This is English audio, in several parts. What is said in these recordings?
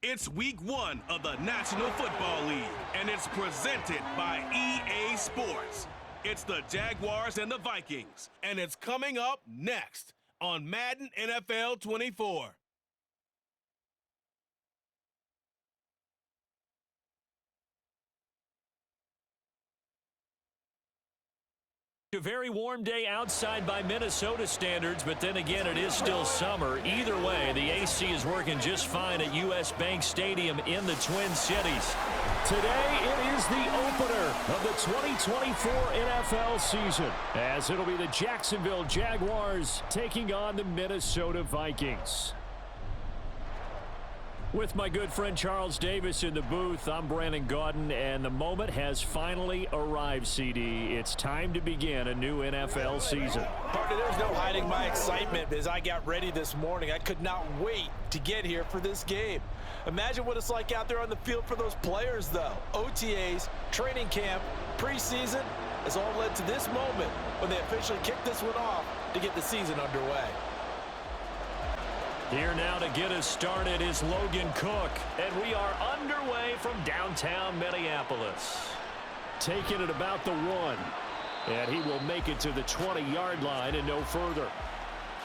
It's week 1 of the National Football League, and it's presented by EA Sports. It's the Jaguars and the Vikings, and it's coming up next on Madden NFL 24. A very warm day outside by Minnesota standards, but then again, it is still summer. Either way, the AC is working just fine at US Bank Stadium in the Twin Cities. Today, it is the opener of the 2024 NFL season, as it'll be the Jacksonville Jaguars taking on the Minnesota Vikings. With my good friend Charles Davis in the booth, I'm Brandon Gaudin, and the moment has finally arrived, CD. It's time to begin a new NFL season. Partner, there's no hiding my excitement as I got ready this morning. I could not wait to get here for this game. Imagine what it's like out there on the field for those players, though. OTAs, training camp, preseason has all led to this moment when they officially kick this one off to get the season underway. Here now to get us started is Logan Cook, and we are underway from downtown Minneapolis. Taking it about the 1, and he will make it to the 20-yard line and no further.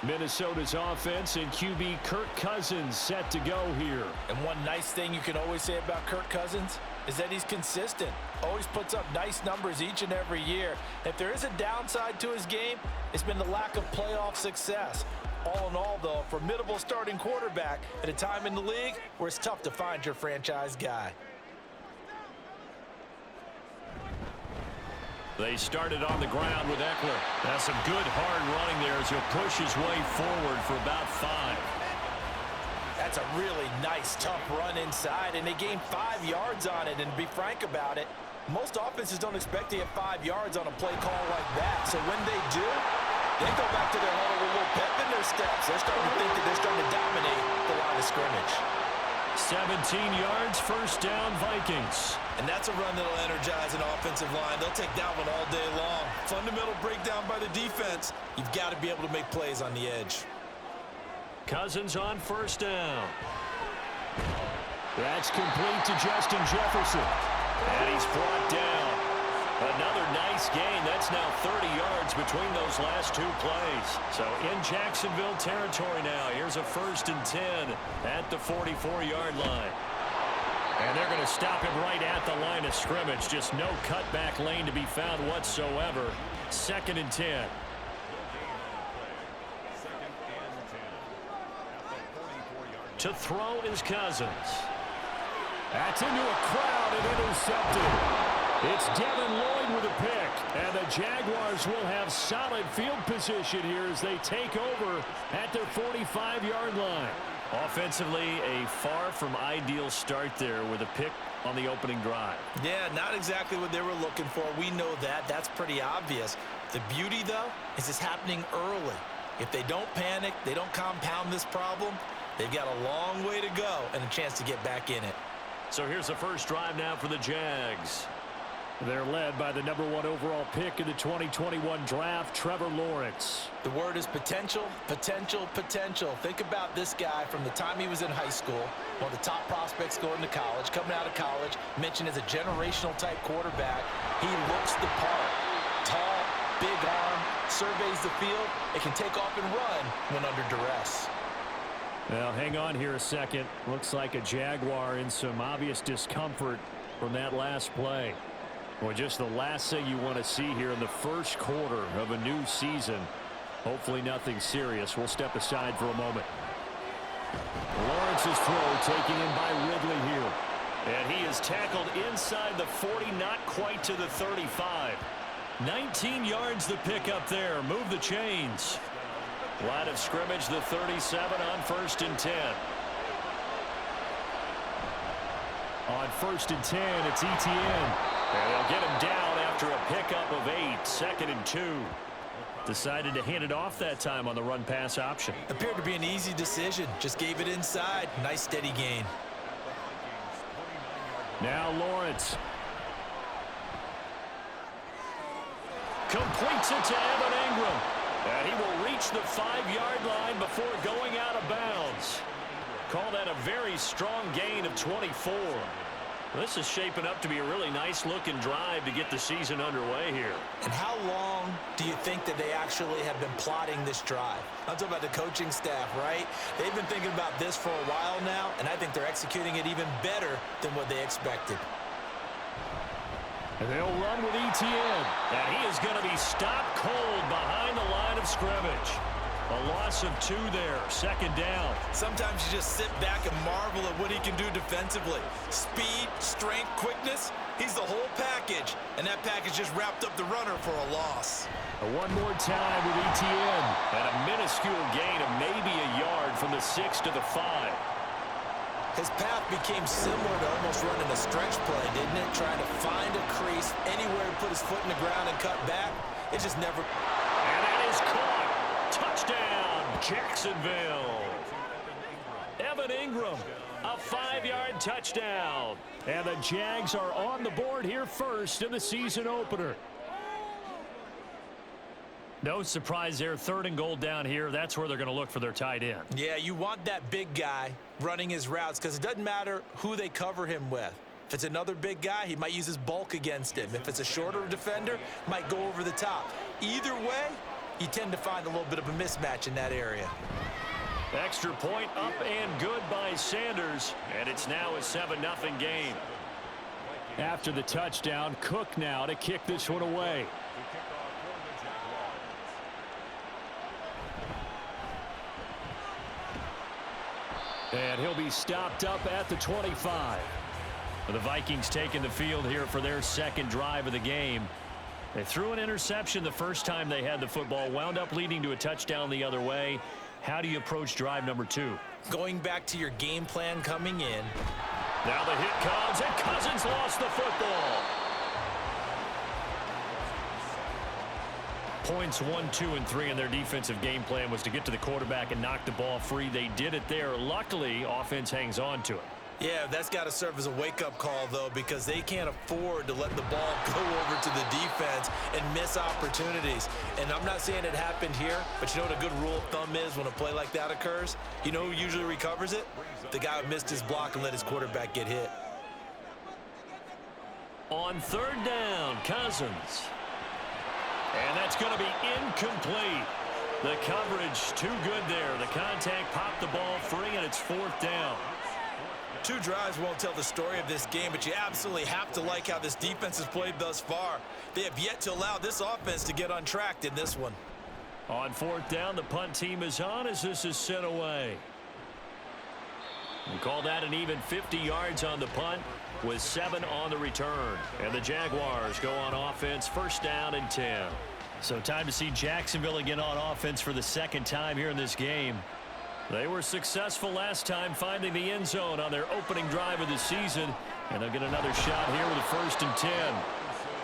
Minnesota's offense and QB Kirk Cousins set to go here. And one nice thing you can always say about Kirk Cousins is that he's consistent. Always puts up nice numbers each and every year. If there is a downside to his game, it's been the lack of playoff success. All in all, though, a formidable starting quarterback at a time in the league where it's tough to find your franchise guy. They started on the ground with Eckler. That's some good hard running there as he'll push his way forward for about 5. That's a really nice, tough run inside, and they gained 5 yards on it. And to be frank about it, most offenses don't expect to get 5 yards on a play call like that. So when they do, they go back to their huddle with a little pep in their steps. They're starting to think that they're starting to dominate the line of scrimmage. 17 yards, first down, Vikings. And that's a run that'll energize an offensive line. They'll take that one all day long. Fundamental breakdown by the defense. You've got to be able to make plays on the edge. Cousins on first down. That's complete to Justin Jefferson. And he's brought down. Another nice gain. That's now 30 yards between those last 2 plays. So in Jacksonville territory now. Here's a 1st and 10 at the 44-yard line. And they're going to stop him right at the line of scrimmage. Just no cutback lane to be found whatsoever. 2nd and 10. To throw is Cousins. That's into a crowd and intercepted. It's Devin Lloyd with a pick, and the Jaguars will have solid field position here as they take over at their 45-yard line. Offensively, a far from ideal start there with a pick on the opening drive. Yeah, not exactly what they were looking for. We know that. That's pretty obvious. The beauty, though, is it's happening early. If they don't panic, they don't compound this problem, they've got a long way to go and a chance to get back in it. So here's the first drive now for the Jags. They're led by the number 1 overall pick in the 2021 draft, Trevor Lawrence. The word is potential, potential, potential. Think about this guy from the time he was in high school, one of the top prospects going to college, coming out of college, mentioned as a generational type quarterback. He looks the part. Tall, big arm, surveys the field. It can take off and run when under duress. Well, hang on here a second. Looks like a Jaguar in some obvious discomfort from that last play. Well, just the last thing you want to see here in the first quarter of a new season. Hopefully nothing serious. We'll step aside for a moment. Lawrence's throw taken in by Ridley here. And he is tackled inside the 40, not quite to the 35. 19 yards the pick up there. Move the chains. Line of scrimmage, the 37 on 1st and 10. On 1st and 10, it's Etienne. And they'll get him down after a pickup of 8. 2nd and 2. Decided to hand it off that time on the run-pass option. Appeared to be an easy decision. Just gave it inside. Nice steady gain. Now Lawrence. Completes it to Evan Ingram. And he will reach the 5-yard line before going out of bounds. Call that a very strong gain of 24. This is shaping up to be a really nice-looking drive to get the season underway here. And how long do you think that they actually have been plotting this drive? I'm talking about the coaching staff, right? They've been thinking about this for a while now, and I think they're executing it even better than what they expected. And they'll run with ETN. And he is going to be stopped cold behind the line of scrimmage. A loss of 2 there, second down. Sometimes you just sit back and marvel at what he can do defensively. Speed, strength, quickness, he's the whole package. And that package just wrapped up the runner for a loss. One more time with ETN. And a minuscule gain of maybe a yard from the 6 to the 5. His path became similar to almost running a stretch play, didn't it? Trying to find a crease, anywhere to put his foot in the ground and cut back. It just never... And that is caught. Touchdown, Jacksonville. Evan Ingram, a 5-yard touchdown. And the Jags are on the board here first in the season opener. No surprise there, 3rd and goal down here. That's where they're going to look for their tight end. Yeah, you want that big guy running his routes because it doesn't matter who they cover him with. If it's another big guy, he might use his bulk against him. If it's a shorter defender, might go over the top. Either way, you tend to find a little bit of a mismatch in that area. Extra point up and good by Sanders, and it's now a 7-0 game. After the touchdown, Cook now to kick this one away. And he'll be stopped up at the 25. The Vikings taking the field here for their second drive of the game. They threw an interception the first time they had the football, wound up leading to a touchdown the other way. How do you approach drive number 2? Going back to your game plan coming in. Now the hit comes, and Cousins lost the football. Points 1, 2, and 3 in their defensive game plan was to get to the quarterback and knock the ball free. They did it there. Luckily, offense hangs on to it. Yeah, that's got to serve as a wake-up call, though, because they can't afford to let the ball go over to the defense and miss opportunities. And I'm not saying it happened here, but you know what a good rule of thumb is when a play like that occurs? You know who usually recovers it? The guy who missed his block and let his quarterback get hit. On 3rd down, Cousins. And that's going to be incomplete. The coverage too good there. The contact popped the ball free, and it's 4th down. 2 drives won't tell the story of this game, but you absolutely have to like how this defense has played thus far. They have yet to allow this offense to get untracked in this one. On 4th down, the punt team is on as this is sent away. We call that an even 50 yards on the punt with 7 on the return. And the Jaguars go on offense, 1st down and 10. So time to see Jacksonville again on offense for the 2nd time here in this game. They were successful last time finding the end zone on their opening drive of the season. And they'll get another shot here with a 1st and 10.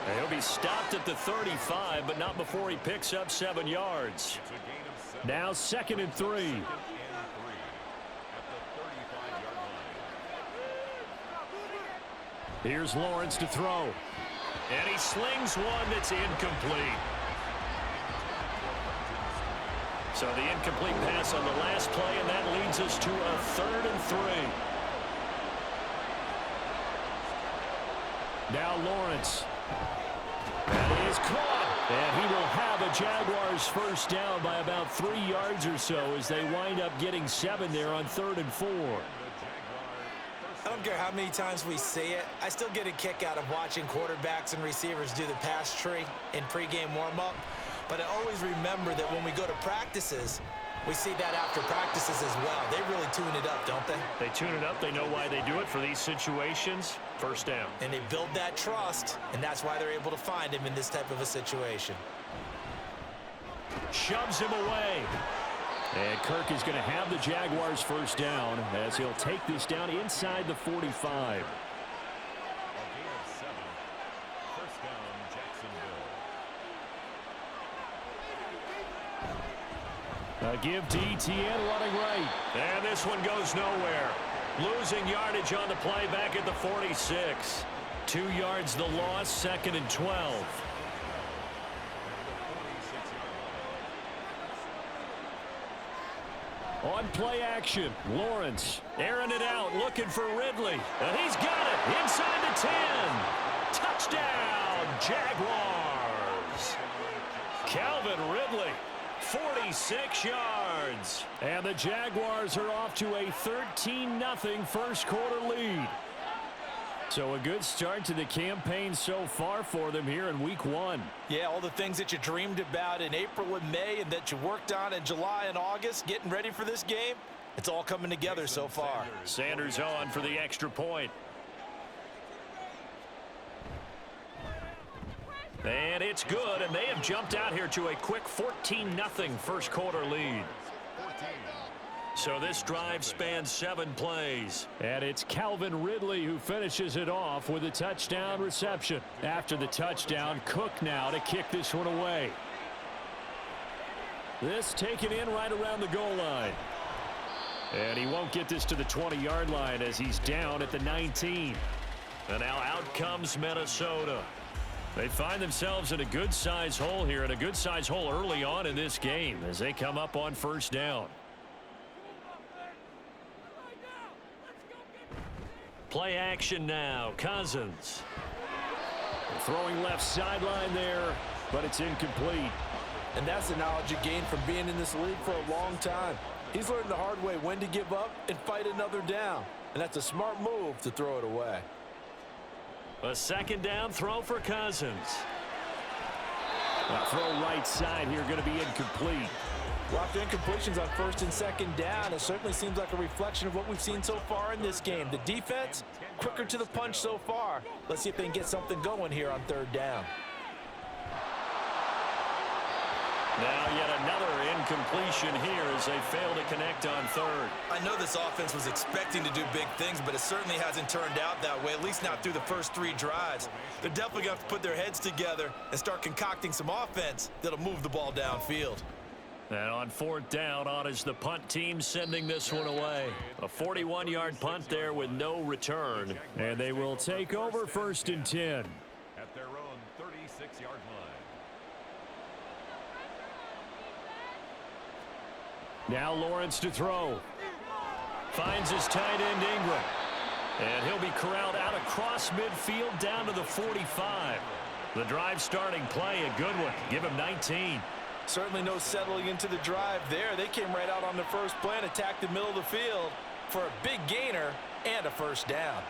And he'll be stopped at the 35, but not before he picks up 7 yards. Now 2nd and 3. Here's Lawrence to throw. And he slings one that's incomplete. So the incomplete pass on the last play, and that leads us to a 3rd and 3. Now Lawrence. That is caught. And he will have a Jaguars 1st down by about 3 yards or so as they wind up getting 7 there on 3rd and 4. I don't care how many times we say it, I still get a kick out of watching quarterbacks and receivers do the pass tree in pregame warm-up. But I always remember that when we go to practices, we see that after practices as well. They really tune it up, don't they? They tune it up. They know why they do it for these situations. 1st down. And they build that trust, and that's why they're able to find him in this type of a situation. Shoves him away. And Kirk is going to have the Jaguars 1st down as he'll take this down inside the 45. A give to ETN running right. And this one goes nowhere. Losing yardage on the play back at the 46. 2 yards the loss, 2nd and 12. On play action, Lawrence airing it out, looking for Ridley. And he's got it inside the 10. Touchdown, Jaguars. Calvin Ridley, 46 yards. And the Jaguars are off to a 13-0 first quarter lead. So a good start to the campaign so far for them here in week 1. Yeah, all the things that you dreamed about in April and May and that you worked on in July and August, getting ready for this game, it's all coming together so far. Sanders on for the extra point. And it's good, and they have jumped out here to a quick 14-0 first quarter lead. So this drive spans 7 plays. And it's Calvin Ridley who finishes it off with a touchdown reception. After the touchdown, Cook now to kick this one away. This taken in right around the goal line. And he won't get this to the 20-yard line as he's down at the 19. And now out comes Minnesota. They find themselves in a good-sized hole here, and a good-sized hole early on in this game as they come up on first down. Play action now. Cousins. Throwing left sideline there, but it's incomplete. And that's the knowledge you gain from being in this league for a long time. He's learned the hard way when to give up and fight another down. And that's a smart move to throw it away. A second down throw for Cousins. A throw right side here going to be incomplete. Well, after incompletions on first and second down, it certainly seems like a reflection of what we've seen so far in this game. The defense, quicker to the punch so far. Let's see if they can get something going here on third down. Now yet another incompletion here as they fail to connect on third. I know this offense was expecting to do big things, but it certainly hasn't turned out that way, at least not through the first 3 drives. They're definitely going to have to put their heads together and start concocting some offense that'll move the ball downfield. And on fourth down, on is the punt team sending this one away. A 41-yard punt there with no return. And they will take over first and 10. At their own 36-yard line. Now Lawrence to throw. Finds his tight end Ingram. And he'll be corralled out across midfield down to the 45. The drive starting play, a good one. Give him 19. Certainly no settling into the drive there. They came right out on the first play and attacked the middle of the field for a big gainer and a first down.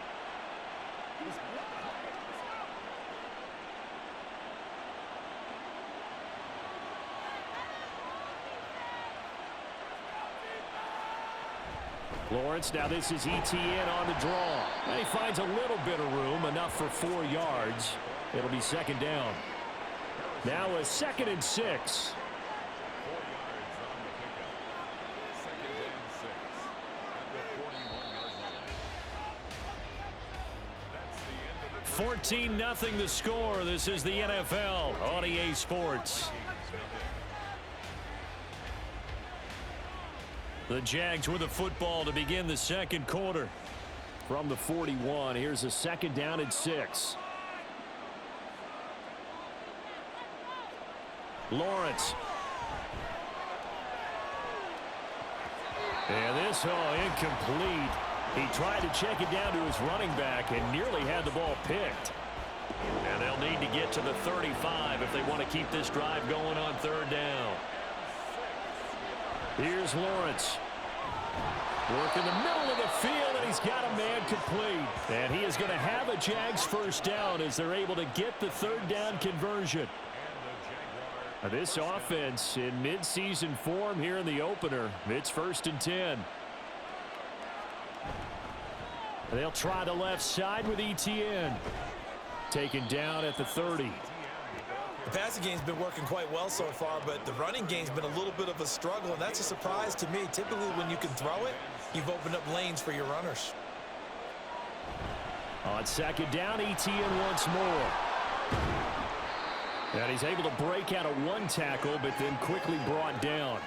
Lawrence, now this is ETN on the draw. And he finds a little bit of room, enough for 4 yards. It'll be second down. Now a 2nd and 6. 14-0 the score. This is the NFL on EA Sports. The Jags with the football to begin the second quarter. From the 41, here's a 2nd down and 6. Lawrence. And this, incomplete. He tried to check it down to his running back and nearly had the ball picked. And they'll need to get to the 35 if they want to keep this drive going on third down. Here's Lawrence. Work in the middle of the field, and he's got a man complete. And he is going to have a Jags first down as they're able to get the third down conversion. This offense in midseason form here in the opener. It's 1st and 10. They'll try the left side with ETN. Taken down at the 30. The passing game's been working quite well so far, but the running game's been a little bit of a struggle, and that's a surprise to me. Typically, when you can throw it, you've opened up lanes for your runners. On 2nd down, ETN once more. And he's able to break out of 1 tackle, but then quickly brought down.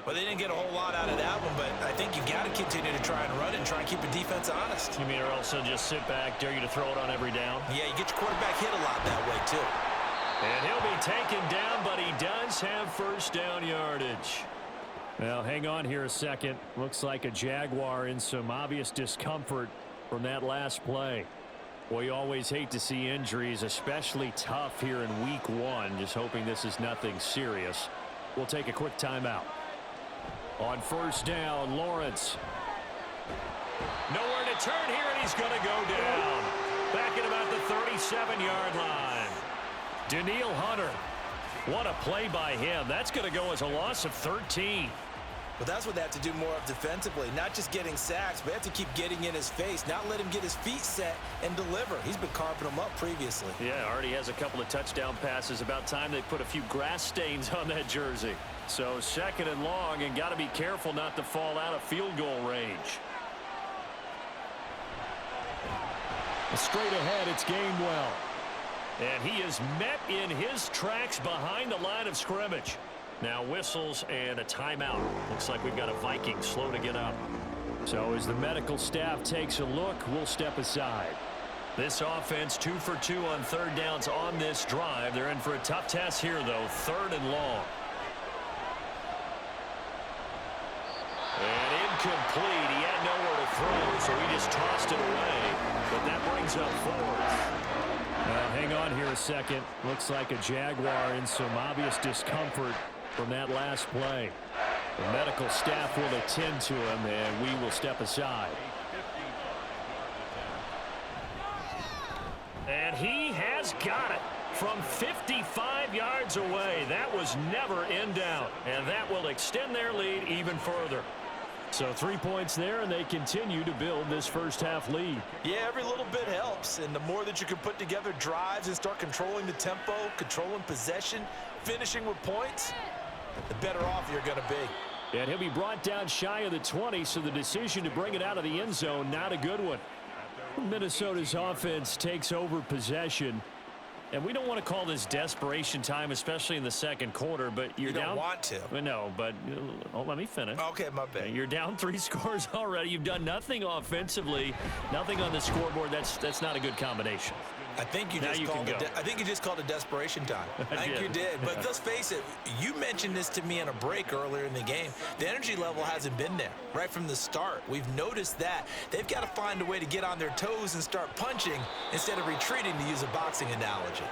Well, they didn't get a whole lot out of that one, but I think you got to continue to try and run it and try and keep the defense honest. You mean or else they'll just sit back, dare you to throw it on every down? Yeah, you get your quarterback hit a lot that way, too. And he'll be taken down, but he does have first down yardage. Well, hang on here a second. Looks like a Jaguar in some obvious discomfort from that last play. Well, you always hate to see injuries, especially tough here in week 1. Just hoping this is nothing serious. We'll take a quick timeout. On first down, Lawrence. Nowhere to turn here, and he's going to go down. Back at about the 37-yard line. Danielle Hunter. What a play by him. That's going to go as a loss of 13. But that's what they have to do more of defensively. Not just getting sacks, but they have to keep getting in his face, not let him get his feet set and deliver. He's been carving them up previously. Yeah, already has a couple of touchdown passes. About time they put a few grass stains on that jersey. So 2nd and long, and got to be careful not to fall out of field goal range. Straight ahead, it's Gainwell. And he is met in his tracks behind the line of scrimmage. Now whistles and a timeout. Looks like we've got a Viking slow to get up. So as the medical staff takes a look, we'll step aside. This offense 2 for 2 on 3rd downs on this drive. They're in for a tough test here, though. 3rd and long. And incomplete. He had nowhere to throw, so he just tossed it away. But that brings up 4th. Hang on here a second. Looks like a Jaguar in some obvious discomfort from that last play. The medical staff will attend to him, and we will step aside. And he has got it from 55 yards away. That was never in doubt, and that will extend their lead even further. So 3 points there, and they continue to build this first half lead. Yeah, every little bit helps, and the more that you can put together drives and start controlling the tempo, controlling possession, finishing with points, the better off you're going to be. And he'll be brought down shy of the 20, so the decision to bring it out of the end zone, not a good one. Minnesota's offense takes over possession. And we don't want to call this desperation time, especially in the 2nd quarter, but you're down. You don't want to. No, but let me finish. Okay, my bad. You're down 3 scores already. You've done nothing offensively, nothing on the scoreboard. That's not a good combination. I think you just called it desperation time. I think you did. But let's face it, you mentioned this to me in a break earlier in the game. The energy level hasn't been there right from the start. We've noticed that. They've got to find a way to get on their toes and start punching instead of retreating, to use a boxing analogy.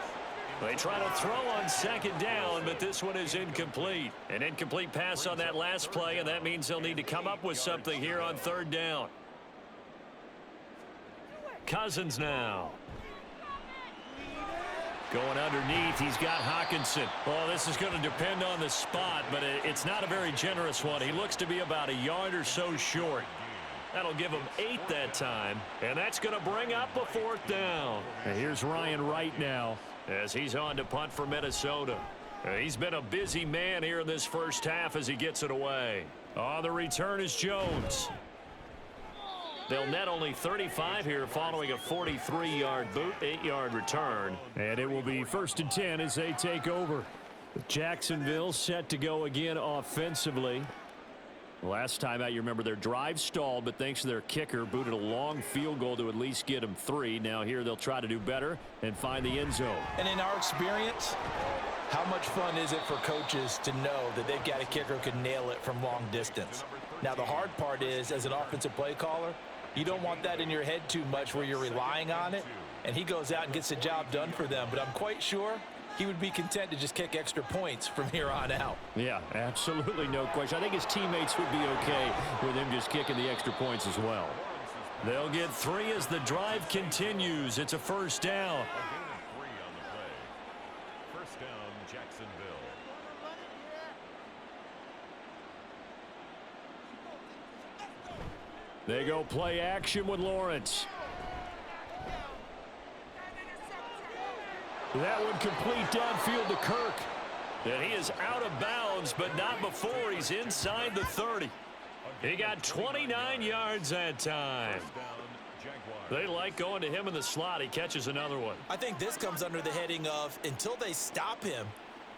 They try to throw on 2nd down, but this one is incomplete. An incomplete pass on that last play, and that means they'll need to come up with something here on 3rd down. Cousins now. Going underneath, he's got Hawkinson. Well, this is going to depend on the spot, but it's not a very generous one. He looks to be about a yard or so short. That'll give him 8 that time, and that's going to bring up a 4th down. And here's Ryan Wright now as he's on to punt for Minnesota. He's been a busy man here in this first half as he gets it away. On the return is Jones. They'll net only 35 here following a 43-yard boot, 8-yard return. And it will be 1st and 10 as they take over. Jacksonville set to go again offensively. Last time out, you remember their drive stalled, but thanks to their kicker, booted a long field goal to at least get them 3. Now here they'll try to do better and find the end zone. And in our experience, how much fun is it for coaches to know that they've got a kicker who can nail it from long distance? Now the hard part is, as an offensive play caller, you don't want that in your head too much where you're relying on it, and he goes out and gets the job done for them. But I'm quite sure he would be content to just kick extra points from here on out. Yeah, absolutely no question. I think his teammates would be okay with him just kicking the extra points as well. They'll get 3 as the drive continues. It's a 1st down. First down, Jacksonville. They go play action with Lawrence. That one complete downfield to Kirk. And he is out of bounds, but not before he's inside the 30. He got 29 yards that time. They like going to him in the slot. He catches another one. I think this comes under the heading of, until they stop him,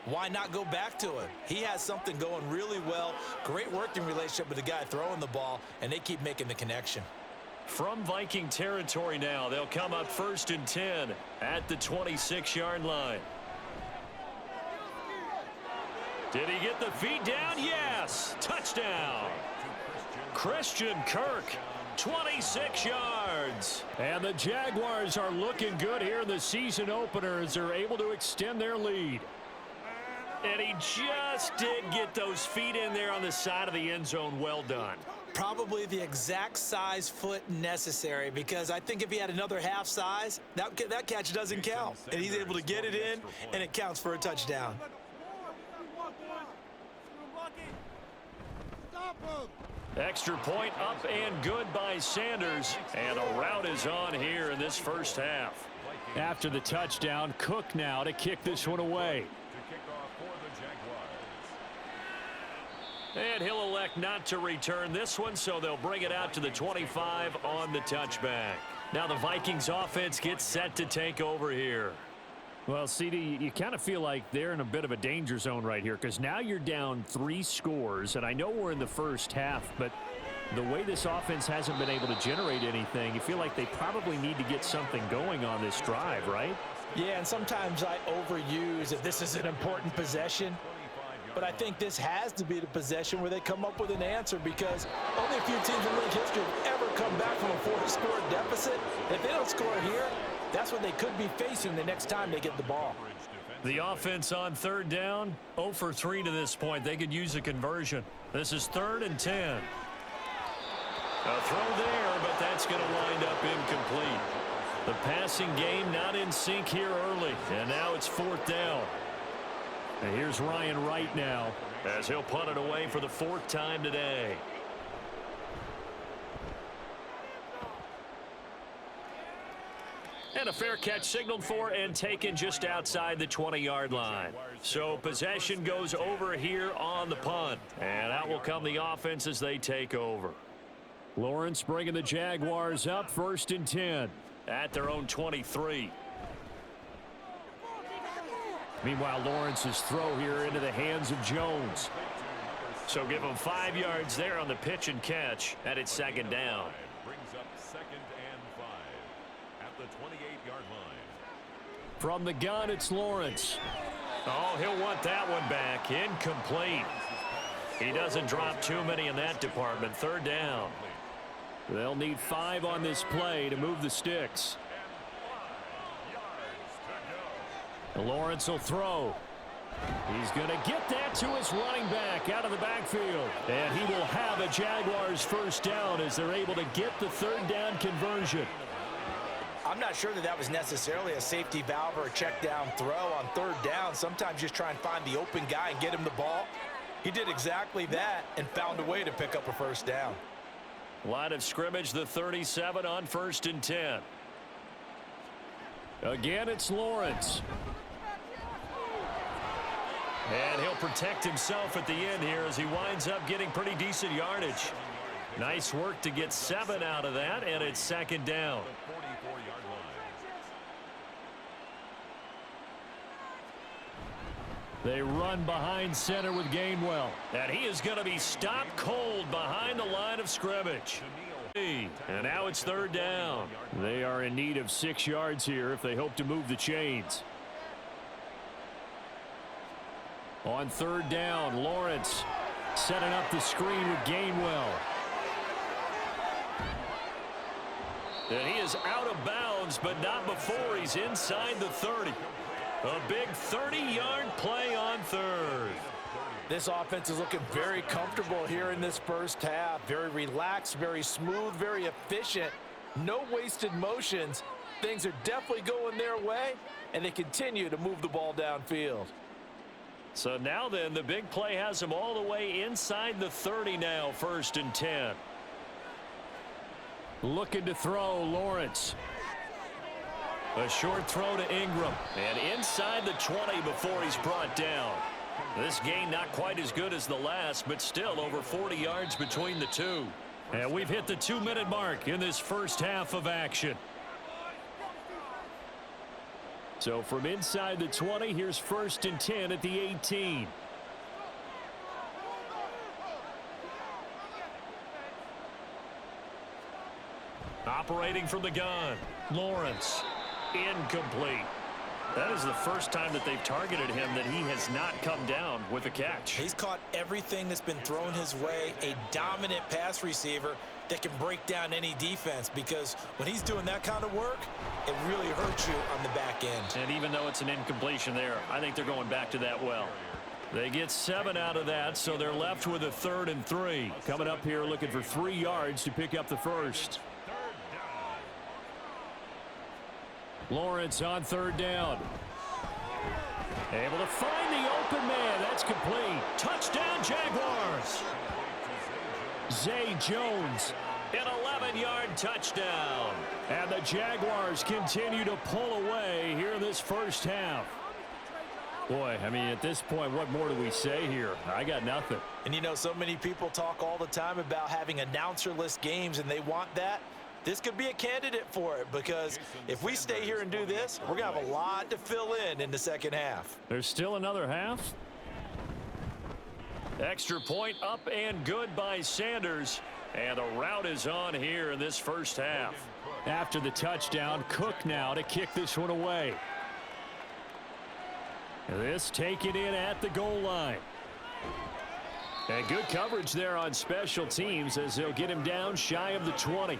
why not go back to him? He has something going really well. Great working relationship with the guy throwing the ball, and they keep making the connection. From Viking territory now, they'll come up 1st and 10 at the 26-yard line. Did he get the feet down? Yes. Touchdown. Christian Kirk, 26 yards. And the Jaguars are looking good here in the season opener as they're able to extend their lead. And he just did get those feet in there on the side of the end zone. Well done. Probably the exact size foot necessary, because I think if he had another half size, that catch doesn't count. And he's able to get it in, and it counts for a touchdown. Extra point up and good by Sanders. And a rout is on here in this first half. After the touchdown, Cook now to kick this one away. And he'll elect not to return this one, so they'll bring it out to the 25 on the touchback. Now the Vikings offense gets set to take over here. Well, CD, you kind of feel like they're in a bit of a danger zone right here, because now you're down 3 scores, and I know we're in the first half, but the way this offense hasn't been able to generate anything, you feel like they probably need to get something going on this drive, right? Yeah, and sometimes I overuse if this is an important possession. But I think this has to be the possession where they come up with an answer, because only a few teams in league history have ever come back from a 4-score deficit. If they don't score here, that's what they could be facing the next time they get the ball. The offense on third down, 0 for 3 to this point. They could use a conversion. This is 3rd and 10. A throw there, but that's going to wind up incomplete. The passing game not in sync here early, and now it's 4th down. And here's Ryan Wright now, as he'll punt it away for the 4th time today. And a fair catch signaled for and taken just outside the 20-yard line. So possession goes over here on the punt. And out will come the offense as they take over. Lawrence bringing the Jaguars up, 1st and 10. At their own 23. Meanwhile, Lawrence's throw here into the hands of Jones. So give him 5 yards there on the pitch and catch, and it's 2nd down. Brings up 2nd and 5 at the 28-yard line. From the gun, it's Lawrence. Oh, he'll want that one back. Incomplete. He doesn't drop too many in that department. 3rd down. They'll need 5 on this play to move the sticks. Lawrence will throw. He's going to get that to his running back out of the backfield. And he will have a Jaguars 1st down as they're able to get the 3rd down conversion. I'm not sure that was necessarily a safety valve or a check down throw on 3rd down. Sometimes just try and find the open guy and get him the ball. He did exactly that and found a way to pick up a 1st down. Line of scrimmage, the 37 on 1st and 10. Again, it's Lawrence. And he'll protect himself at the end here as he winds up getting pretty decent yardage. Nice work to get 7 out of that, and it's 2nd down. They run behind center with Gainwell. And he is going to be stopped cold behind the line of scrimmage. And now it's 3rd down. They are in need of 6 yards here if they hope to move the chains. On 3rd down, Lawrence setting up the screen with Gainwell. And he is out of bounds, but not before he's inside the 30. A big 30-yard play on 3rd. This offense is looking very comfortable here in this first half. Very relaxed, very smooth, very efficient. No wasted motions. Things are definitely going their way, and they continue to move the ball downfield. So now then, the big play has him all the way inside the 30 now, 1st and 10. Looking to throw, Lawrence. A short throw to Ingram. And inside the 20 before he's brought down. This gain not quite as good as the last, but still over 40 yards between the two. And we've hit the 2-minute mark in this first half of action. So from inside the 20, here's 1st and 10 at the 18. Operating from the gun, Lawrence. Incomplete. That is the first time that they've targeted him that he has not come down with a catch. He's caught everything that's been thrown his way, a dominant pass receiver that can break down any defense, because when he's doing that kind of work, it really hurts you on the back end. And even though it's an incompletion there, I think they're going back to that well. They get 7 out of that, so they're left with a 3rd and 3. Coming up here looking for 3 yards to pick up the first. Lawrence on 3rd down. Able to find the open man. That's complete. Touchdown, Jaguars. Zay Jones, an 11-yard touchdown. And the Jaguars continue to pull away here in this first half. Boy, I mean, at this point, what more do we say here? I got nothing. And you know, so many people talk all the time about having announcer-less games, and they want that. This could be a candidate for it, because if we stay here and do this, we're going to have a lot to fill in the second half. There's still another half. Extra point up and good by Sanders. And the route is on here in this first half. After the touchdown, Cook now to kick this one away. This taken in at the goal line. And good coverage there on special teams as they'll get him down shy of the 20.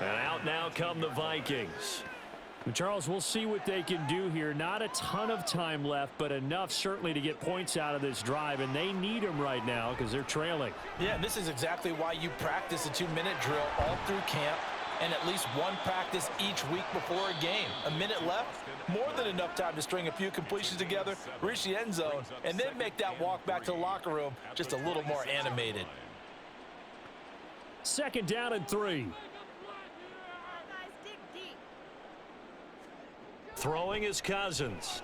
And out now come the Vikings. Charles, we'll see what they can do here. Not a ton of time left, but enough certainly to get points out of this drive, and they need them right now because they're trailing. Yeah, this is exactly why you practice a 2-minute drill all through camp, and at least one practice each week before a game. A minute left, more than enough time to string a few completions together, reach the end zone, and then make that walk back to the locker room just a little more animated. 2nd down and 3. Throwing is Cousins.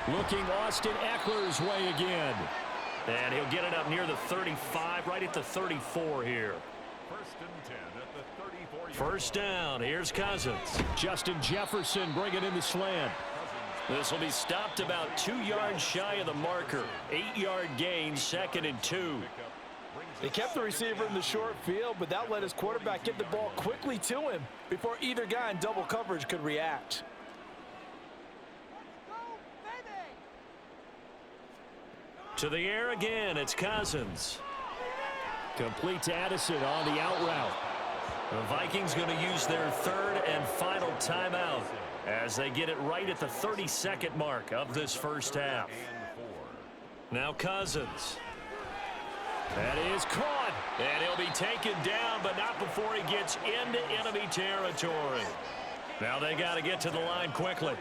Looking Austin Eckler's way again. And he'll get it up near the 35, right at the 34 here. 1st and 10 at the 34. First down, here's Cousins. Justin Jefferson bringing in the slant. This will be stopped about 2 yards shy of the marker. 8-yard gain, 2nd and 2. They kept the receiver in the short field, but that let his quarterback get the ball quickly to him before either guy in double coverage could react. To the air again, it's Cousins. Complete to Addison on the out route. The Vikings going to use their 3rd and final timeout as they get it right at the 32nd mark of this first half. Now Cousins. That is caught. And he'll be taken down, but not before he gets into enemy territory. Now they got to get to the line quickly.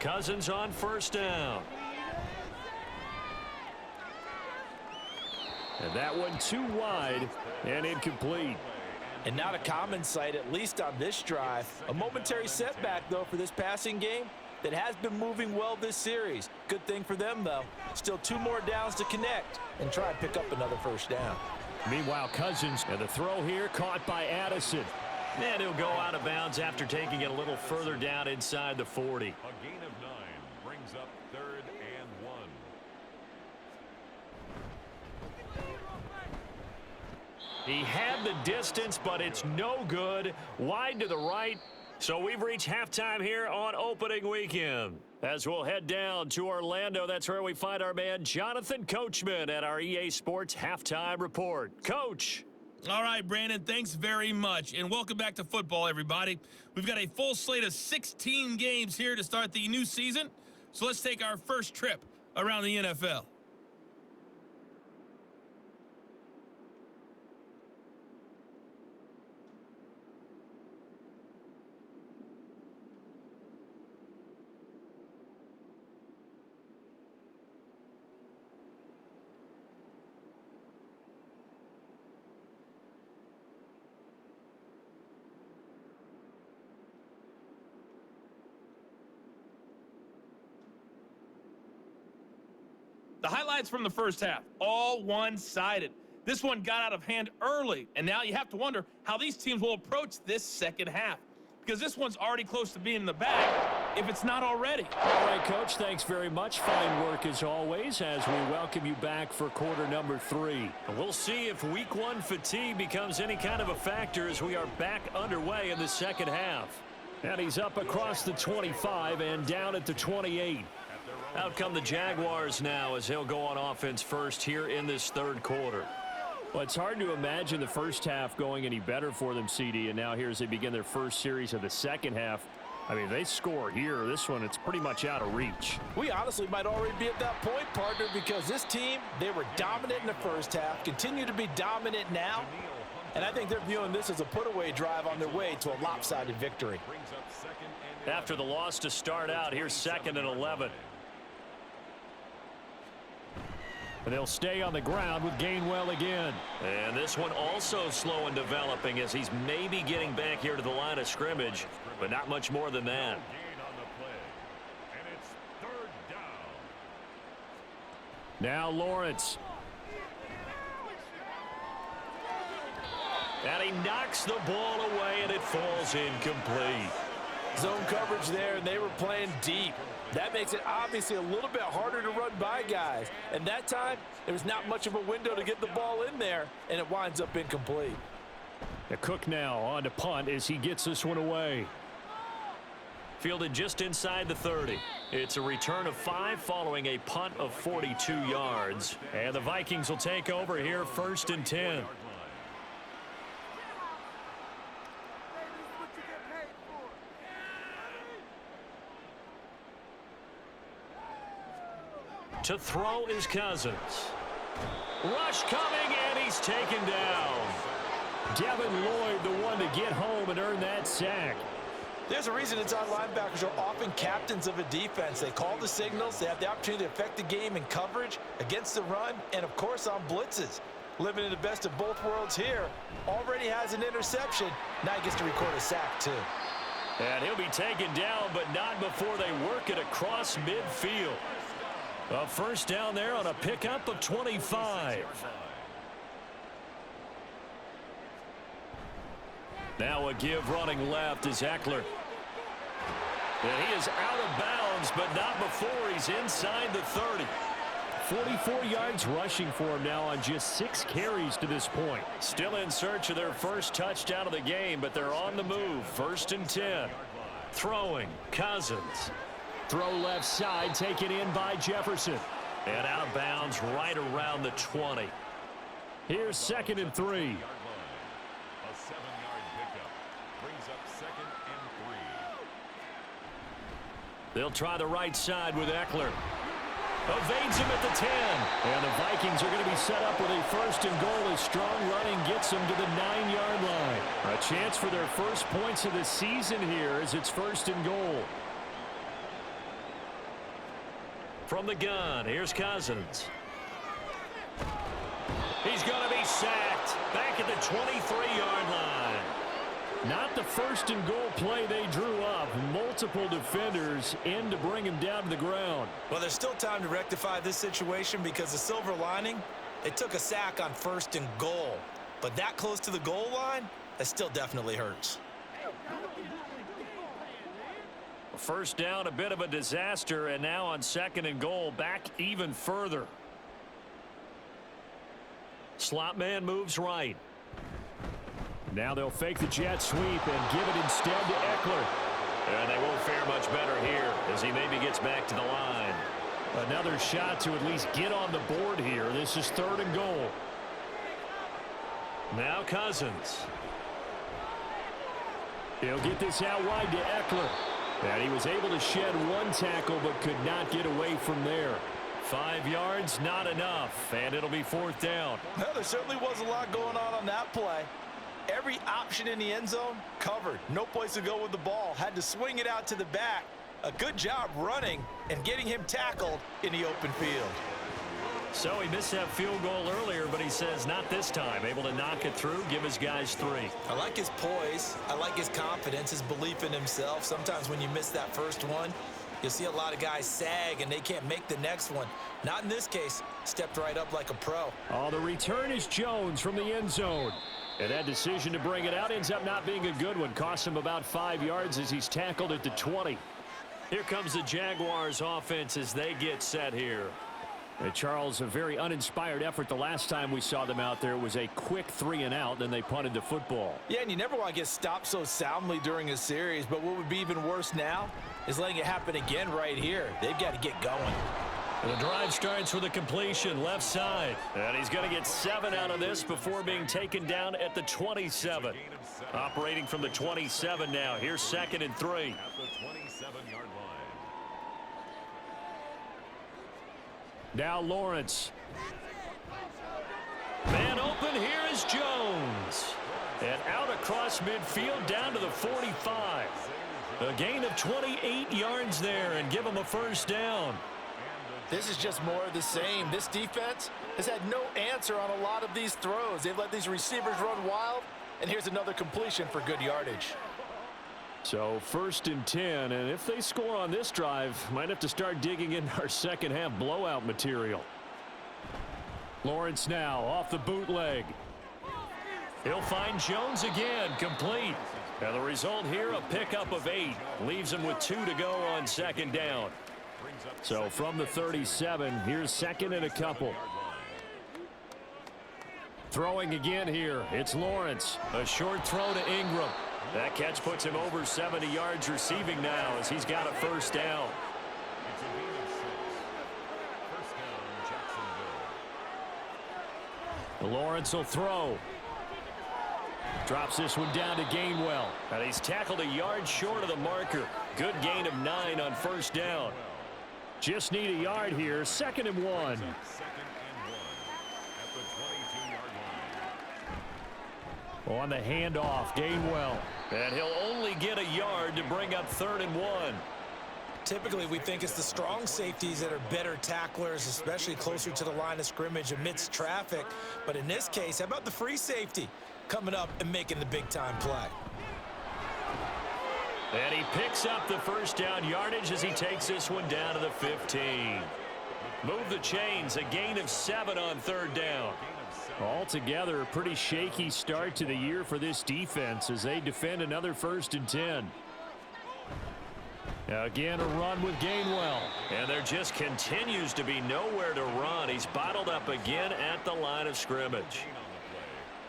Cousins on 1st down. And that one too wide and incomplete. And not a common sight, at least on this drive. A momentary setback, though, for this passing game that has been moving well this series. Good thing for them, though. Still 2 more downs to connect and try and pick up another first down. Meanwhile, Cousins, and the throw here caught by Addison. And he'll go out of bounds after taking it a little further down inside the 40. A gain of 9 brings up 3rd and 1. He had the distance, but it's no good. Wide to the right. So we've reached halftime here on opening weekend. As we'll head down to Orlando, that's where we find our man Jonathan Coachman at our EA Sports Halftime Report. Coach. All right, Brandon, thanks very much. And welcome back to football, everybody. We've got a full slate of 16 games here to start the new season. So let's take our first trip around the NFL. The highlights from the first half, all one-sided. This one got out of hand early, and now you have to wonder how these teams will approach this second half, because this one's already close to being in the bag, if it's not already. All right, Coach, thanks very much. Fine work as always as we welcome you back for quarter number 3. We'll see if week 1 fatigue becomes any kind of a factor as we are back underway in the second half. And he's up across the 25 and down at the 28. Out come the Jaguars now as they'll go on offense first here in this third quarter. Well, it's hard to imagine the first half going any better for them, CD, and now here as they begin their first series of the second half. I mean, they score here. This one, it's pretty much out of reach. We honestly might already be at that point, partner, because this team, they were dominant in the first half, continue to be dominant now, and I think they're viewing this as a put-away drive on their way to a lopsided victory. After the loss to start out, here's 2nd and 11. And they'll stay on the ground with Gainwell again. And this one also slow in developing as he's maybe getting back here to the line of scrimmage, but not much more than that. Now Lawrence. And he knocks the ball away, and it falls incomplete. Zone coverage there, and they were playing deep. That makes it obviously a little bit harder to run by guys. And that time, there was not much of a window to get the ball in there, and it winds up incomplete. Cook now on to punt as he gets this one away. Fielded just inside the 30. It's a return of 5 following a punt of 42 yards. And the Vikings will take over here 1st and 10. To throw is Cousins. Rush coming, and he's taken down. Devin Lloyd, the one to get home and earn that sack. There's a reason inside linebackers are often captains of a defense. They call the signals. They have the opportunity to affect the game in coverage, against the run, and, of course, on blitzes. Living in the best of both worlds here. Already has an interception. Now he gets to record a sack, too. And he'll be taken down, but not before they work it across midfield. A first down there on a pickup of 25. Now a give running left is Eckler. And he is out of bounds, but not before he's inside the 30. 44 yards rushing for him now on just 6 carries to this point. Still in search of their first touchdown of the game, but they're on the move. 1st and 10. Throwing, Cousins. Throw left side, taken in by Jefferson. And out of bounds right around the 20. Here's 2nd and 3. A 7-yard pickup brings up 2nd and 3. They'll try the right side with Eckler. Evades him at the 10. And the Vikings are going to be set up with a 1st and goal as strong running gets them to the 9-yard line. A chance for their first points of the season here as it's 1st and goal. From the gun, here's Cousins. He's going to be sacked back at the 23-yard line. Not the 1st and goal play they drew up. Multiple defenders in to bring him down to the ground. Well, there's still time to rectify this situation because the silver lining, they took a sack on 1st and goal. But that close to the goal line, that still definitely hurts. First down, a bit of a disaster, and now on 2nd and goal, back even further. Slot man moves right. Now they'll fake the jet sweep and give it instead to Eckler. And they won't fare much better here as he maybe gets back to the line. Another shot to at least get on the board here. This is 3rd and goal. Now Cousins. He'll get this out wide to Eckler. And he was able to shed 1 tackle but could not get away from there. 5 yards, not enough, and it'll be 4th down. Well, there certainly was a lot going on that play. Every option in the end zone covered. No place to go with the ball. Had to swing it out to the back. A good job running and getting him tackled in the open field. So he missed that field goal earlier, but he says not this time. Able to knock it through, give his guys 3. I like his poise. I like his confidence, his belief in himself. Sometimes when you miss that first one, you'll see a lot of guys sag and they can't make the next one. Not in this case. Stepped right up like a pro. Oh, the return is Jones from the end zone. And that decision to bring it out ends up not being a good one. Costs him about 5 yards as he's tackled at the 20. Here comes the Jaguars offense as they get set here. Charles, a very uninspired effort the last time we saw them out there. It was a quick 3-and-out, then they punted the football. Yeah, and you never want to get stopped so soundly during a series, but what would be even worse now is letting it happen again right here. They've got to get going. The drive starts with a completion left side. And he's going to get 7 out of this before being taken down at the 27. Operating from the 27 now. Here's 2nd and 3. At the 27-yard line. Now Lawrence. Man open, here is Jones. And out across midfield down to the 45. A gain of 28 yards there and give him a first down. This is just more of the same. This defense has had no answer on a lot of these throws. They've let these receivers run wild, and here's another completion for good yardage. So 1st and 10, and if they score on this drive, might have to start digging in our second half blowout material. Lawrence now off the bootleg. He'll find Jones again, complete. And the result here, a pickup of 8. Leaves him with 2 to go on 2nd down. So from the 37, here's 2nd and a couple. Throwing again here, it's Lawrence. A short throw to Ingram. That catch puts him over 70 yards receiving now as he's got a first down. It's a gain of 6. First down, Jacksonville. Lawrence will throw. Drops this one down to Gainwell. And he's tackled a yard short of the marker. Good gain of 9 on first down. Just need a yard here. 2nd and 1. 2nd and 1 at the 22-yard line. On the handoff, Gainwell. And he'll only get a yard to bring up 3rd and 1. Typically, we think it's the strong safeties that are better tacklers, especially closer to the line of scrimmage amidst traffic. But in this case, how about the free safety coming up and making the big-time play? And he picks up the first down yardage as he takes this one down to the 15. Move the chains, a gain of 7 on 3rd down. Altogether, a pretty shaky start to the year for this defense as they defend another 1st and 10. Again, a run with Gainwell. And there just continues to be nowhere to run. He's bottled up again at the line of scrimmage.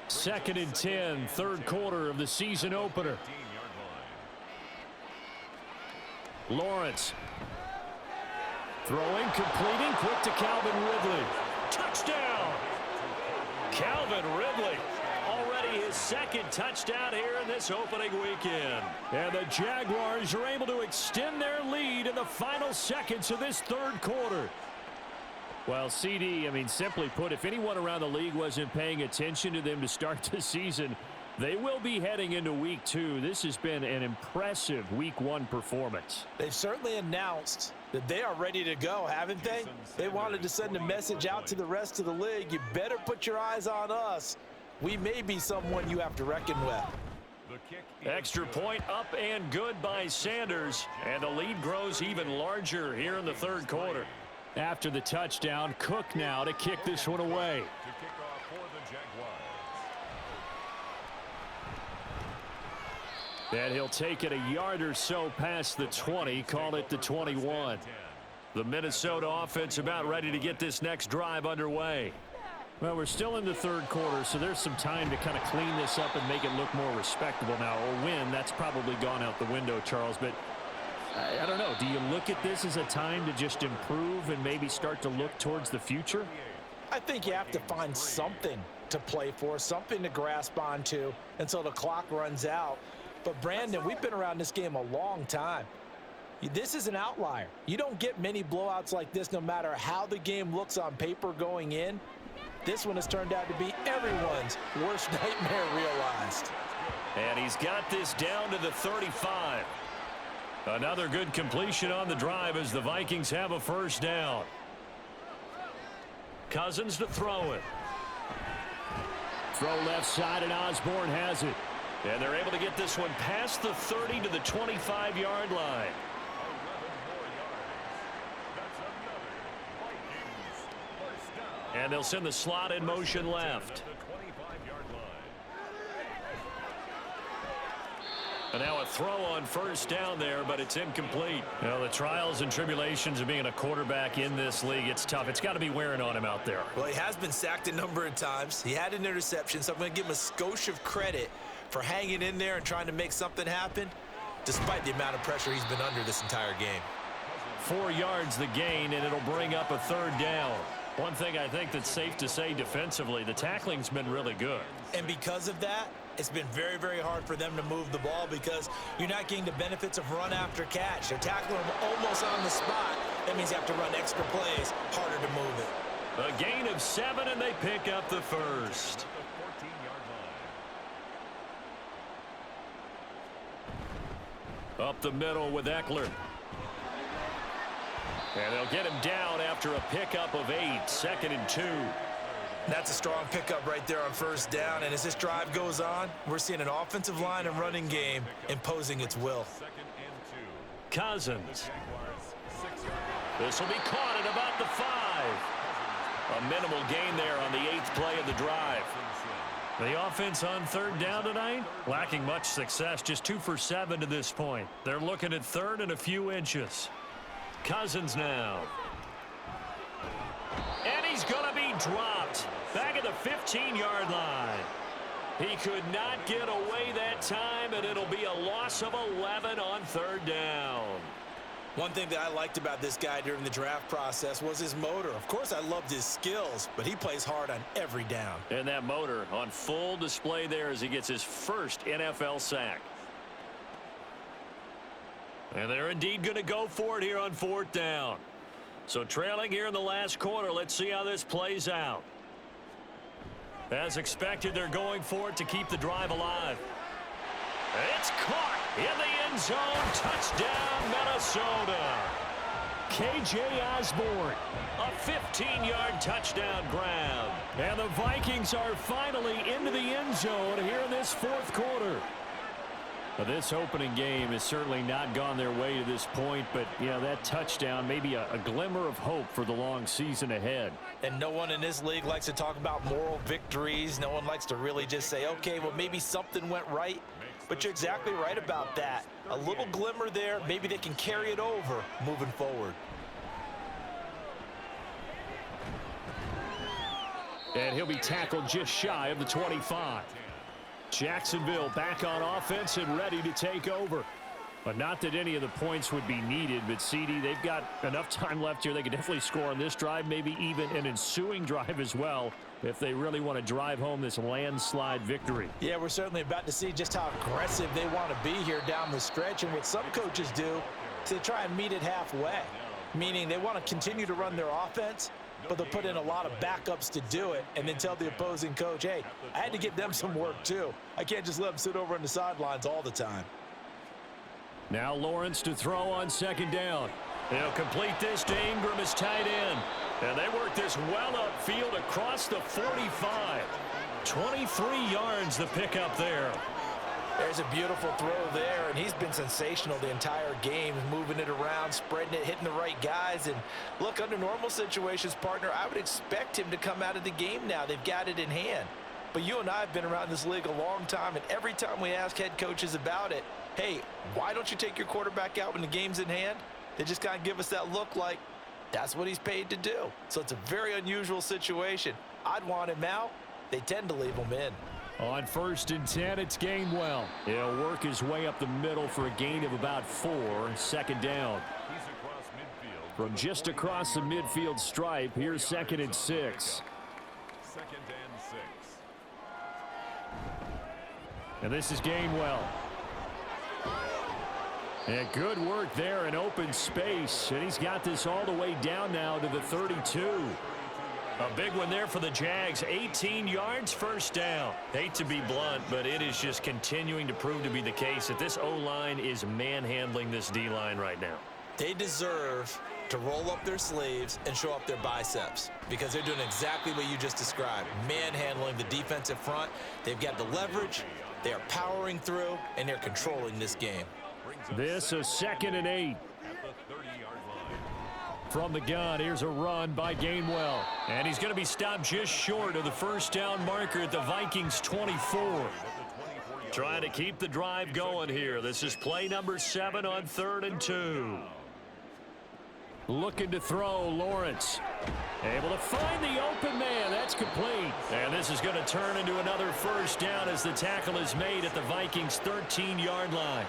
2nd and 10, 3rd quarter of the season opener. Lawrence. Throwing, completing, quick to Calvin Ridley. Touchdown! Calvin Ridley. Already his 2nd touchdown here in this opening weekend. And the Jaguars are able to extend their lead in the final seconds of this 3rd quarter. Well, CD, I mean, simply put, if anyone around the league wasn't paying attention to them to start the season, they will be heading into week 2. This has been an impressive week 1 performance. They've certainly announced that they are ready to go, haven't they? They wanted to send a message out to the rest of the league. You better put your eyes on us. We may be someone you have to reckon with. Extra point up and good by Sanders. And the lead grows even larger here in the 3rd quarter. After the touchdown, Cook now to kick this one away. To kick off for the Jaguars. And he'll take it a yard or so past the 20, call it the 21. The Minnesota offense about ready to get this next drive underway. Well, we're still in the 3rd quarter, so there's some time to kind of clean this up and make it look more respectable now. Or win, that's probably gone out the window, Charles. But I don't know. Do you look at this as a time to just improve and maybe start to look towards the future? I think you have to find something to play for, something to grasp onto until the clock runs out. But, Brandon, we've been around this game a long time. This is an outlier. You don't get many blowouts like this no matter how the game looks on paper going in. This one has turned out to be everyone's worst nightmare realized. And he's got this down to the 35. Another good completion on the drive as the Vikings have a first down. Cousins to throw it. Throw left side, and Osborne has it. And they're able to get this one past the 30 to the 25-yard line. 11 more yards. That's another Vikings first down. And they'll send the slot in motion left. And now a throw on first down there, but it's incomplete. Well, the trials and tribulations of being a quarterback in this league, it's tough. It's got to be wearing on him out there. Well, he has been sacked a number of times. He had an interception, so I'm going to give him a skosh of credit for hanging in there and trying to make something happen, despite the amount of pressure he's been under this entire game. 4 yards the gain, and it'll bring up a third down. One thing I think that's safe to say defensively, the tackling's been really good. And because of that, it's been very, very hard for them to move the ball because you're not getting the benefits of run after catch. They're tackling them almost on the spot. That means you have to run extra plays, harder to move it. A gain of 7, and they pick up the first. Up the middle with Eckler. And they'll get him down after a pickup of 8, 2nd and 2. That's a strong pickup right there on first down. And as this drive goes on, we're seeing an offensive line and running game imposing its will. Cousins. This will be caught at about the 5. A minimal gain there on the 8th play of the drive. The offense on third down tonight, lacking much success, just 2 for 7 to this point. They're looking at third and a few inches. Cousins now. And he's going to be dropped back at the 15-yard line. He could not get away that time, and it'll be a loss of 11 on third down. One thing that I liked about this guy during the draft process was his motor. Of course, I loved his skills, but he plays hard on every down. And that motor on full display there as he gets his first NFL sack. And they're indeed going to go for it here on 4th down. So trailing here in the last quarter, let's see how this plays out. As expected, they're going for it to keep the drive alive. It's caught in the end zone. Touchdown, Minnesota. K.J. Osborne. A 15-yard touchdown grab. And the Vikings are finally into the end zone here in this 4th quarter. Now, this opening game has certainly not gone their way to this point, but, yeah, that touchdown may be a glimmer of hope for the long season ahead. And no one in this league likes to talk about moral victories. No one likes to really just say, okay, well, maybe something went right. But you're exactly right about that. A little glimmer there. Maybe they can carry it over moving forward. And he'll be tackled just shy of the 25. Jacksonville back on offense and ready to take over. But not that any of the points would be needed, but CD, they've got enough time left here. They could definitely score on this drive, maybe even an ensuing drive as well, if they really want to drive home this landslide victory. Yeah, we're certainly about to see just how aggressive they want to be here down the stretch. And what some coaches do is they try and meet it halfway, meaning they want to continue to run their offense, but they'll put in a lot of backups to do it and then tell the opposing coach, hey, I had to get them some work too. I can't just let them sit over on the sidelines all the time. Now Lawrence to throw on 2nd down. They'll complete this to Ingram as tight end. And they work this well upfield across the 45. 23 yards the pickup there. There's a beautiful throw there, and he's been sensational the entire game, moving it around, spreading it, hitting the right guys. And look, under normal situations, partner, I would expect him to come out of the game now. They've got it in hand. But you and I have been around this league a long time, and every time we ask head coaches about it, hey, why don't you take your quarterback out when the game's in hand? They just kind of give us that look like that's what he's paid to do. So it's a very unusual situation. I'd want him out. They tend to leave him in. On 1st and 10, it's Gainwell. He'll work his way up the middle for a gain of about 4. 2nd down. From just across the midfield stripe, here's 2nd and 6. 2nd and 6. And this is Gainwell. And good work there in open space. And he's got this all the way down now to the 32. A big one there for the Jags. 18 yards, 1st down. Hate to be blunt, but it is just continuing to prove to be the case that this O-line is manhandling this D-line right now. They deserve to roll up their sleeves and show up their biceps because they're doing exactly what you just described, manhandling the defensive front. They've got the leverage, they are powering through, and they're controlling this game. This is 2nd and 8. From the gun, here's a run by Gainwell. And he's going to be stopped just short of the 1st down marker at the Vikings 24. Trying to keep the drive going here. This is play number 7 on 3rd and 2. Looking to throw, Lawrence. Able to find the open man. That's complete. And this is going to turn into another first down as the tackle is made at the Vikings' 13-yard line.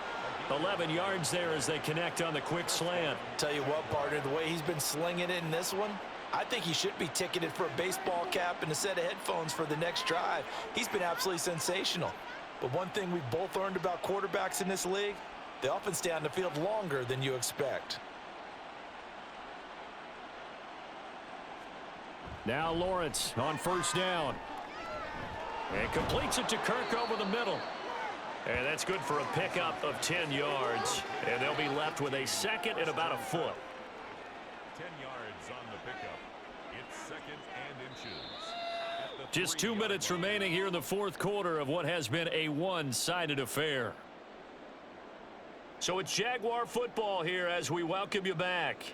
11 yards there as they connect on the quick slant. Tell you what, partner, the way he's been slinging it in this one, I think he should be ticketed for a baseball cap and a set of headphones for the next drive. He's been absolutely sensational. But one thing we've both learned about quarterbacks in this league, they often stay on the field longer than you expect. Now Lawrence on first down. And completes it to Kirk over the middle. And that's good for a pickup of 10 yards. And they'll be left with a second and about a foot. 10 yards on the pickup. It's 2nd and inches. Just 2 minutes remaining here in the 4th quarter of what has been a one-sided affair. So it's Jaguar football here as we welcome you back.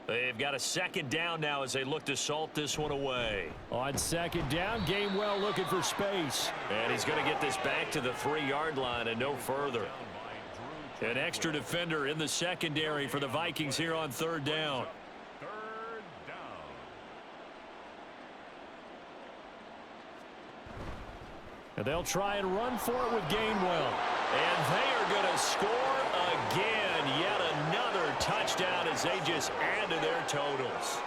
They've got a second down now as they look to salt this one away. On second down, Gainwell looking for space. And he's going to get this back to the 3-yard line and no further. An extra defender in the secondary for the Vikings here on 3rd down. 3rd down. And they'll try and run for it with Gainwell. And they are going to score again. Yet another touchdown as they just add to their totals.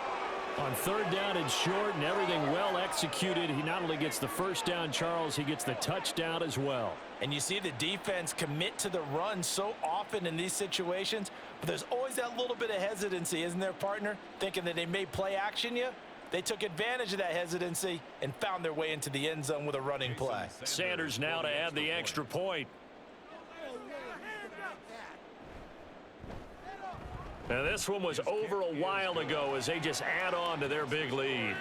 On 3rd down and short and everything well executed, he not only gets the first down, Charles, he gets the touchdown as well. And you see the defense commit to the run so often in these situations, but there's always that little bit of hesitancy, isn't there, partner? Thinking that they may play action you. They took advantage of that hesitancy and found their way into the end zone with a running play. Sanders now to add the extra point. And this one was over a while ago as they just add on to their big lead.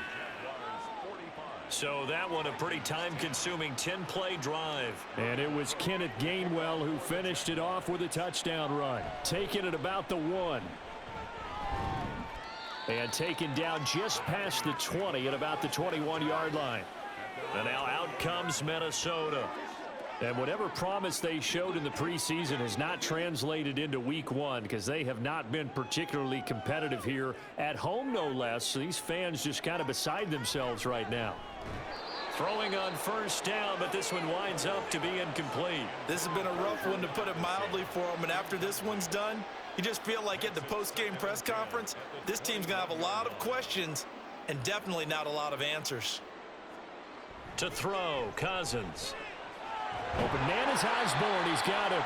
So that one a pretty time-consuming 10-play drive. And it was Kenneth Gainwell who finished it off with a touchdown run. Taking it about the 1. And taken down just past the 20 at about the 21-yard line. And now out comes Minnesota. And whatever promise they showed in the preseason has not translated into week 1 because they have not been particularly competitive here at home, no less. So these fans just kind of beside themselves right now. Throwing on first down, but this one winds up to be incomplete. This has been a rough one, to put it mildly, for them. And after this one's done, you just feel like at the post-game press conference, this team's going to have a lot of questions and definitely not a lot of answers. To throw, Cousins. Open man is Osborne. He's got it.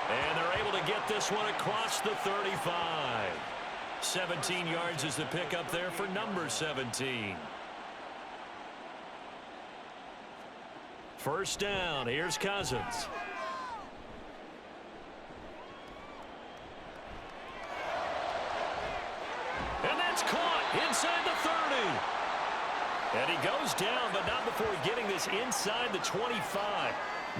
And they're able to get this one across the 35. 17 yards is the pickup there for number 17. First down. Here's Cousins. And that's caught inside the 30. And he goes down, but not before getting this inside the 25.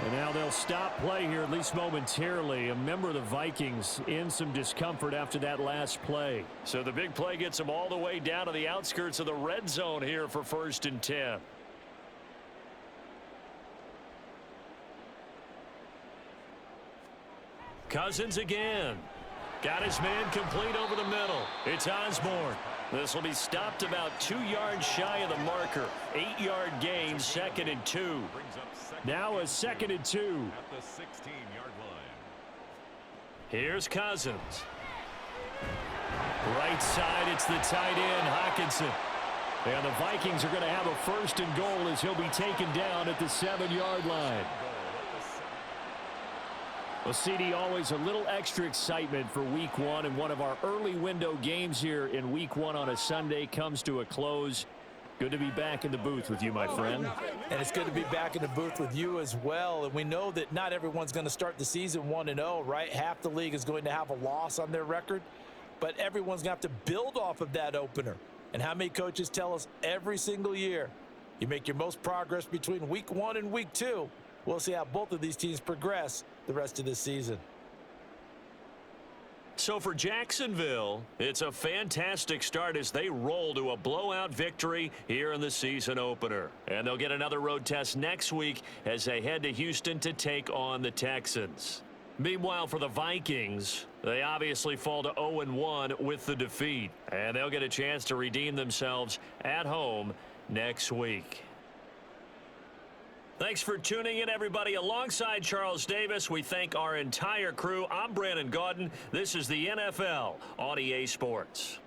And now they'll stop play here, at least momentarily. A member of the Vikings in some discomfort after that last play. So the big play gets them all the way down to the outskirts of the red zone here for 1st and 10. Cousins again. Got his man complete over the middle. It's Osborne. This will be stopped about 2 yards shy of the marker. 8-yard gain, 2nd and 2. Now a 2nd and 2. At the 16-yard line. Here's Cousins. Right side, it's the tight end, Hockenson. And the Vikings are going to have a 1st and goal as he'll be taken down at the 7-yard line. Well, CD, always a little extra excitement for week 1, and one of our early window games here in week 1 on a Sunday comes to a close. Good to be back in the booth with you, my friend. And it's good to be back in the booth with you as well. And we know that not everyone's going to start the season 1-0, right? Half the league is going to have a loss on their record, but everyone's going to have to build off of that opener. And how many coaches tell us every single year, you make your most progress between week 1 and week 2. We'll see how both of these teams progress the rest of this season. So for Jacksonville, it's a fantastic start as they roll to a blowout victory here in the season opener. And they'll get another road test next week as they head to Houston to take on the Texans. Meanwhile, for the Vikings, they obviously fall to 0-1 with the defeat. And they'll get a chance to redeem themselves at home next week. Thanks for tuning in, everybody. Alongside Charles Davis, we thank our entire crew. I'm Brandon Gaudin. This is the NFL on EA Sports.